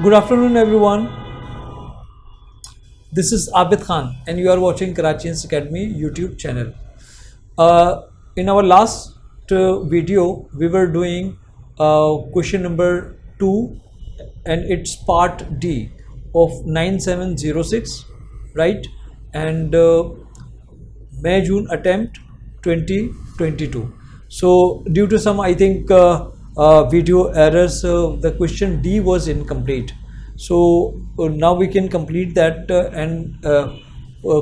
Good afternoon, everyone. This is Abid Khan, and you are watching Karachi's Academy YouTube channel. In our last video, we were doing question number 2, and it's part D of 9706, right? And May June attempt 2022. So, due to some, I think, video errors, the question D was incomplete. So now we can complete that, and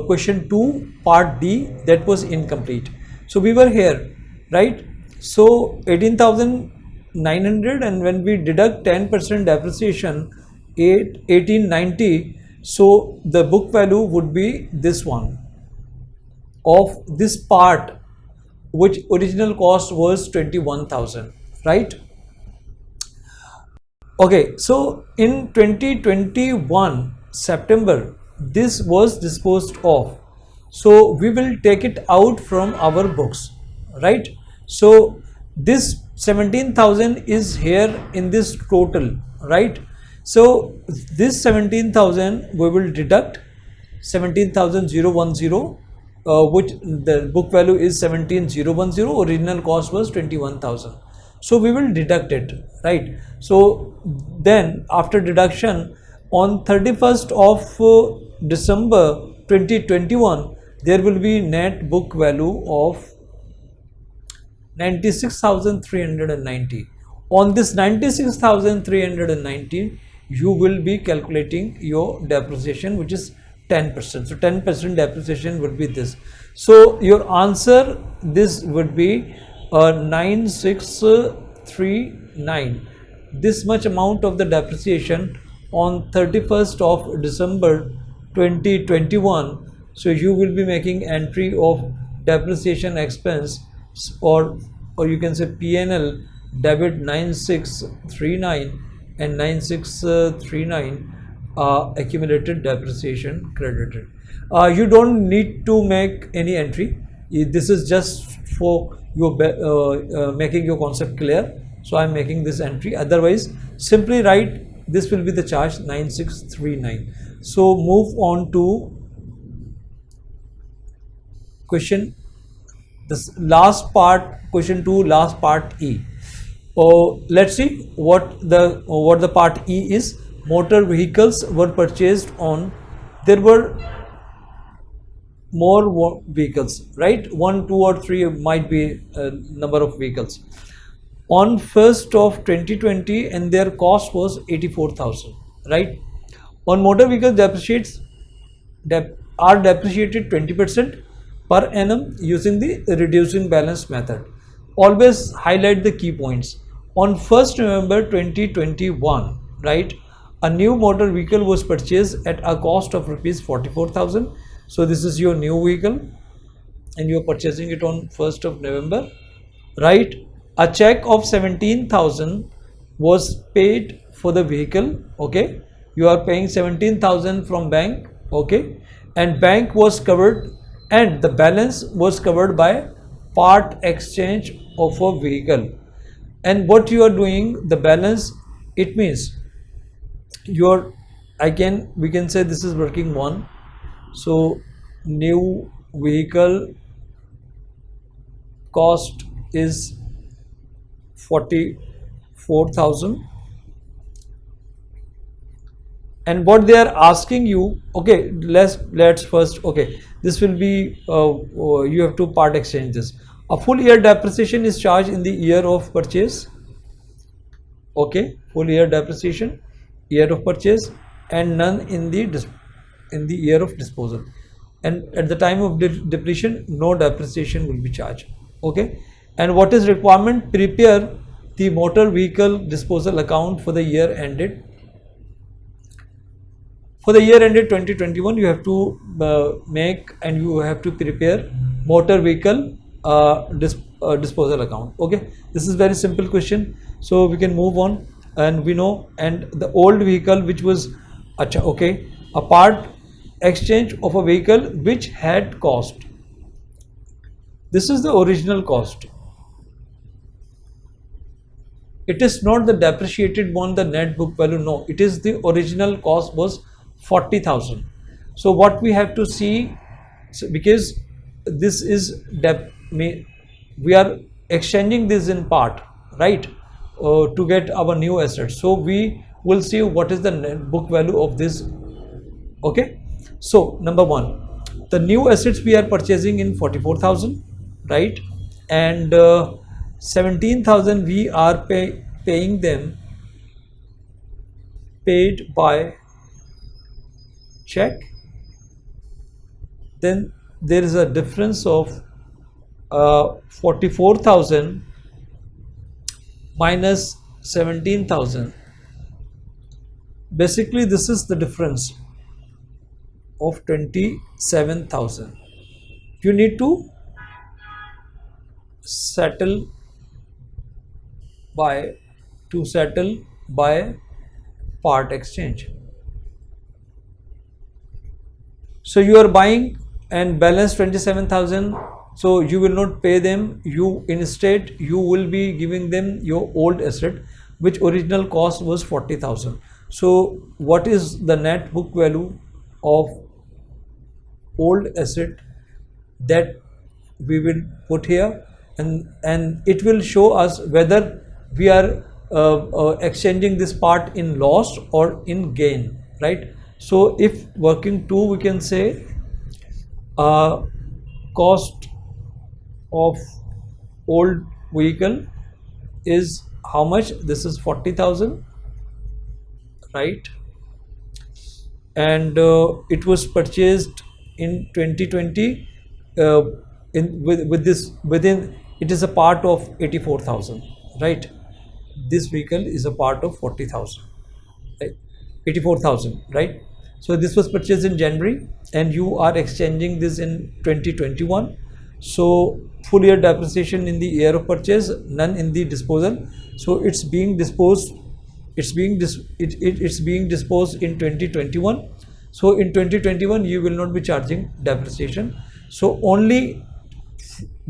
question 2 part D, that was incomplete. So we were here, right? So 18,900, and when we deduct 10% depreciation, 1890, so the book value would be this one of this part, which original cost was 21,000, right? Okay, so in 2021 September, this was disposed of. So we will take it out from our books, right? So this 17,000 is here in this total, right? So this 17,000 we will deduct 17,010, which the book value is 17,010. Original cost was 21,000. So we will deduct it, right? So then after deduction, on 31st of December 2021, there will be net book value of 96,390. On this 96,390, you will be calculating your depreciation, which is 10%. So 10% depreciation would be this. So your answer, this would be 9639. This much amount of the depreciation on 31st of December 2021. So you will be making entry of depreciation expense, or you can say PNL debit 9639 and 9639 accumulated depreciation credited. You don't need to make any entry. This is just for your making your concept clear. So I'm making this entry. Otherwise, simply write this will be the charge 9639. So move on to question, this last part, question 2, last part E. Let's see what the part E is. Motor vehicles were purchased on, there were more vehicles, right? 1, 2 or 3 might be number of vehicles on 1st of 2020, and their cost was 84,000, right? On motor vehicles, are depreciated 20% per annum using the reducing balance method. Always highlight the key points. On 1st November 2021, right, a new motor vehicle was purchased at a cost of rupees 44,000. So this is your new vehicle, and you are purchasing it on 1st of November, right? A check of 17,000 was paid for the vehicle, okay? You are paying 17,000 from bank, okay? And bank was covered, and the balance was covered by part exchange of a vehicle. And what you are doing, the balance, it means your, we can say this is working 1. So new vehicle cost is 44,000, and what they are asking you, okay, let's first, okay, this will be you have to part exchange this. A full year depreciation is charged in the year of purchase, okay, full year depreciation, year of purchase, and none in the year of disposal. And at the time of depletion, no depreciation will be charged, okay? And what is requirement? Prepare the motor vehicle disposal account for the year ended. For the year ended 2021, you have to make, and you have to prepare motor vehicle disposal account, okay? This is very simple question, so we can move on. And we know, and the old vehicle which was, okay, a part exchange of a vehicle which had cost. This is the original cost. It is not the depreciated one, the net book value. No, it is the original cost was 40,000. So what we have to see, because this is we are exchanging this in part, right, to get our new assets. So we will see what is the net book value of this. Okay, so number one, the new assets we are purchasing in 44,000, right, and 17,000 we are paying them, paid by check. Then there is a difference of 44,000 minus 17,000. Basically this is the difference of 27,000. You need to settle by part exchange. So you are buying and balance 27,000, so you will not pay them. You instead you will be giving them your old asset, which original cost was 40,000. So what is the net book value of old asset that we will put here, and it will show us whether we are exchanging this part in loss or in gain, right? So if working 2, we can say cost of old vehicle is how much? This is 40,000, right, and it was purchased in 2020 within it is a part of 84,000, right? This vehicle is a part of 40,000, right? 84,000, right? So this was purchased in January and you are exchanging this in 2021. So full year depreciation in the year of purchase, none in the disposal. So it's being disposed in 2021. So in 2021 you will not be charging depreciation. So only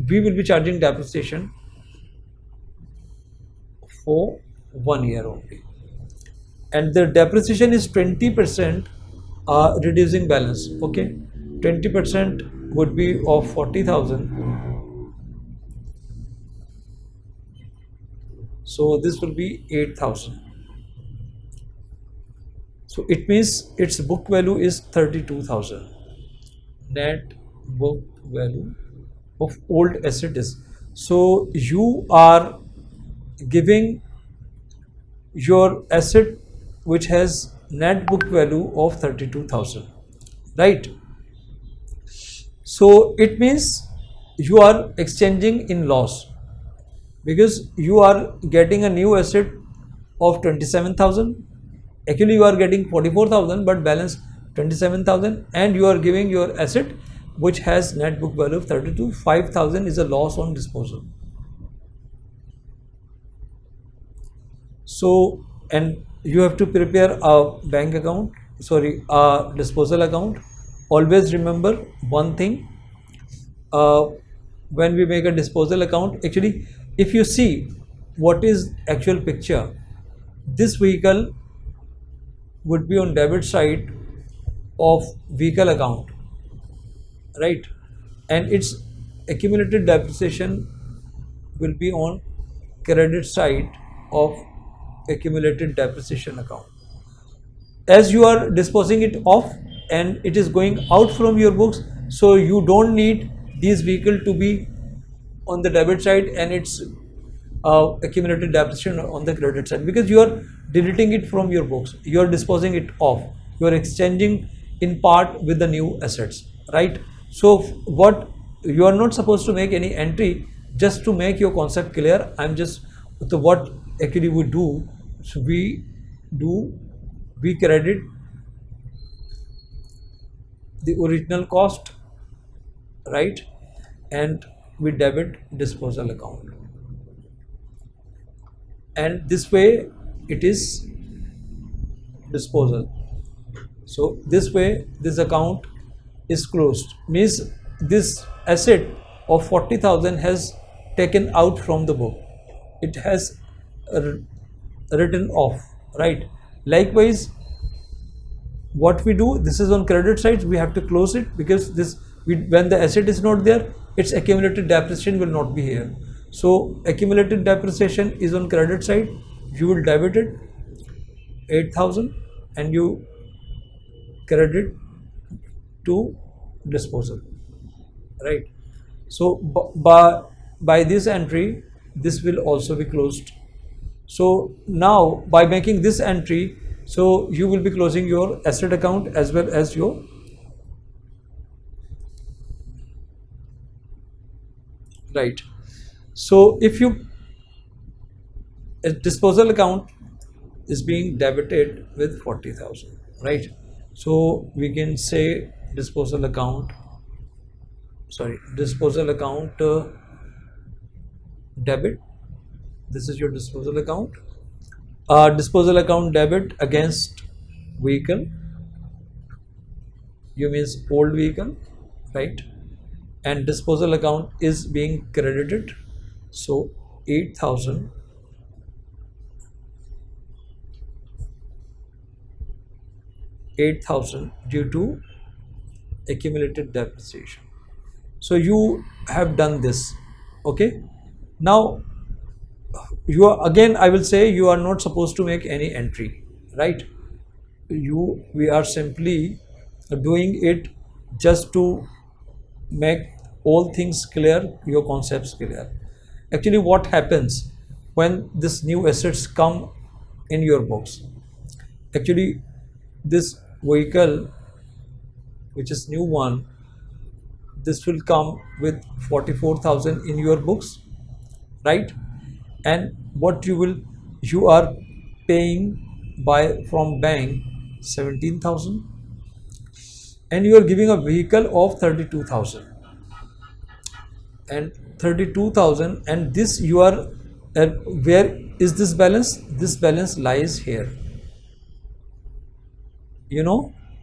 we will be charging depreciation for 1 year only, and the depreciation is 20% reducing balance. Okay, 20% would be of 40,000. So this will be 8,000. So it means its book value is 32,000. Net book value of old asset is. So you are giving your asset which has net book value of 32,000, right? So it means you are exchanging in loss, because you are getting a new asset of 27,000. Actually you are getting 44,000 but balance 27,000, and you are giving your asset which has net book value of 32. 5,000 is a loss on disposal. So, and you have to prepare a bank account, sorry, a disposal account. Always remember one thing, when we make a disposal account, actually if you see what is actual picture, this vehicle would be on debit side of vehicle account, right, and its accumulated depreciation will be on credit side of accumulated depreciation account. As you are disposing it off and it is going out from your books, so you don't need this vehicle to be on the debit side and its accumulated depreciation on the credit side, because you are deleting it from your books, you are disposing it off, you are exchanging in part with the new assets, right? So what you are not supposed to make any entry. Just to make your concept clear, I'm just what actually we do. So we credit the original cost, right, and we debit disposal account, and this way it is disposal. So this way this account is closed, means this asset of 40,000 has taken out from the book, it has written off, right? Likewise, what we do, this is on credit side, we have to close it, because when the asset is not there, its accumulated depreciation will not be here. So accumulated depreciation is on credit side, you will debit it 8,000 and you credit to disposal, right? So by this entry, this will also be closed. So now by making this entry, so you will be closing your asset account as well as your right. So if you a disposal account is being debited with 40,000, right? So we can say disposal account debit. This is your disposal account. Disposal account debit against vehicle, you means old vehicle, right? And disposal account is being credited, so 8,000 due to accumulated depreciation. So you have done this, okay? Now you are, again I will say, you are not supposed to make any entry, right? We are simply doing it just to make all things clear, your concepts clear. Actually, what happens when this new assets come in your books? Actually, this vehicle, which is new one, this will come with 44,000 in your books, right? And what you are paying from bank 17,000, and you are giving a vehicle of 32,000 and 32,000, and this you are where is this balance? This balance lies here,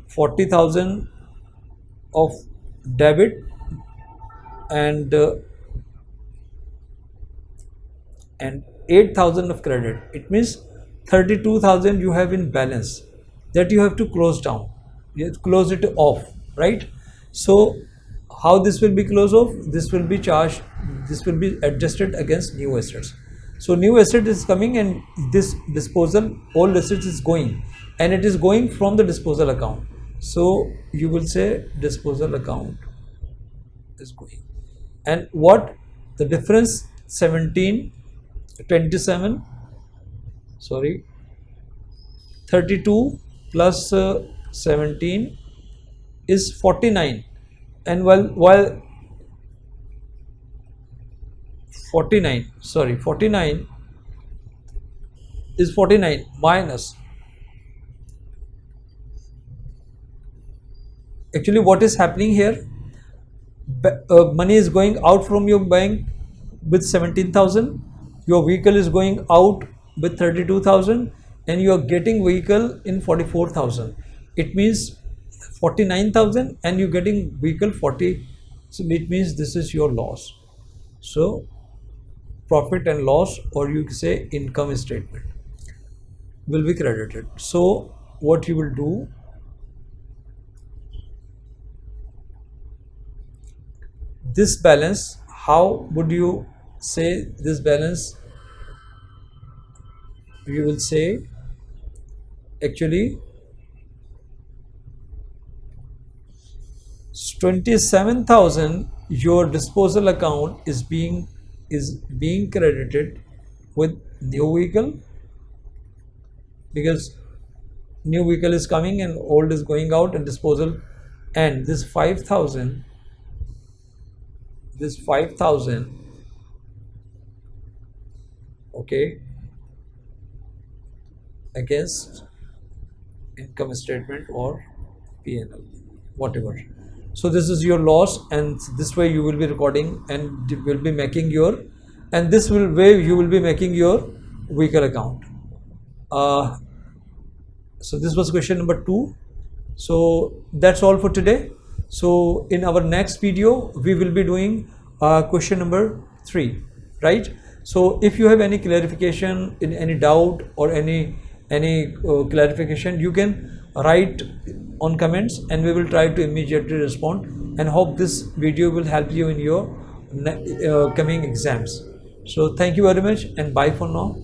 40,000 of debit and 8,000 of credit. It means 32,000 you have in balance that you have to close down. You have to close it off, right? So how this will be closed off? This will be charged, this will be adjusted against new assets. So new asset is coming and this disposal, old assets is going, and it is going from the disposal account. So you will say disposal account is going. And what the difference? 32 plus 17 is 49, and while 49 is 49 minus, actually what is happening here, money is going out from your bank with 17,000, your vehicle is going out with 32,000, and you are getting vehicle in 44,000. It means 49,000 and you getting vehicle 40. So it means this is your loss. So profit and loss, or you say income statement, will be credited. So what you will do, this balance, how would you say this balance? You will say actually 27,000 your disposal account is being credited with new vehicle, because new vehicle is coming and old is going out and disposal, and this 5,000 okay, against income statement or P&L, whatever. So this is your loss, and this way you will be recording and will be making your, and this way you will be making your vehicle account. So this was question number 2. So that's all for today. So in our next video we will be doing question number 3. right? So if you have any clarification, in any doubt or any clarification, you can write on comments and we will try to immediately respond, and hope this video will help you in your coming exams. So thank you very much and bye for now.